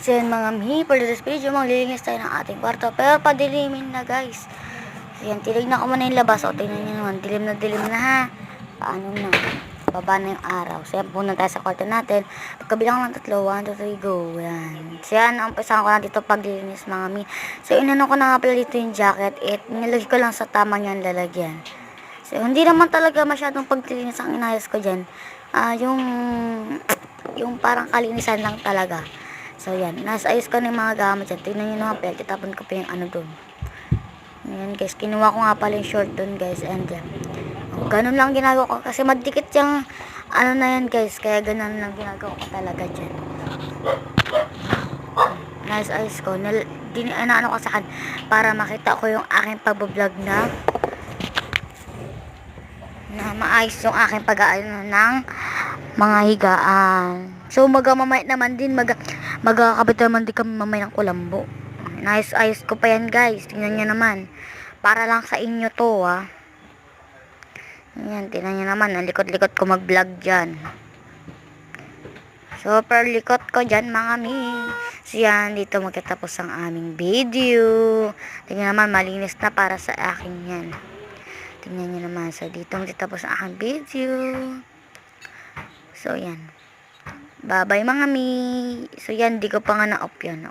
So yun mga mi, for this video, maglilinis tayo ng ating kwarto. Pero padilimin na guys. So yan, tinignan ko muna yung labas. O, tingnan nyo naman, dilim na ha. Paano na? Baba na yung araw. So yan, punan tayo sa kwarto natin. Pagkabilang ng 3, 1, 2, 3, go. Yan. So yan, umpisahan ko na dito paglilinis mga mi. So inano ko na nga pala dito yung jacket. Nilagay ko lang sa tama niyang lalagyan. So hindi naman talaga masyadong paglilinis ang inayos ko dyan. Yung parang kalinisan lang talaga. So yan, nasa ayos ko na yung mga gamit dyan. Tignan nyo naman, tapon ko pa yung ano doon. Ayan guys, kinuha ko nga pala yung short doon guys. And yan, ganun lang ginagawa ko kasi madikit yung ano na yan guys. Kaya ganun lang ginagawa ko talaga dyan. Nasa ayos ko, ano ko sa akin para makita ko yung aking pagbablog na maayos yung aking pag-aano ng mga higaan. So mamaya naman din magkakabit naman din kami mamaya ng kulambo. Ayos ko pa yan guys. Tingnan nyo naman. Para lang sa inyo to ha. Ayan, tingnan nyo naman. Ang likot-likot ko mag-vlog dyan. Super likot ko dyan mga mi. So yan, dito magtatapos ang aming video. Tingnan naman, malinis na para sa akin yan. Tingnan nyo naman. So dito magtatapos ang aking video. So yan. Bye bye mga mi. So yan, di ko pa nga na-off yan.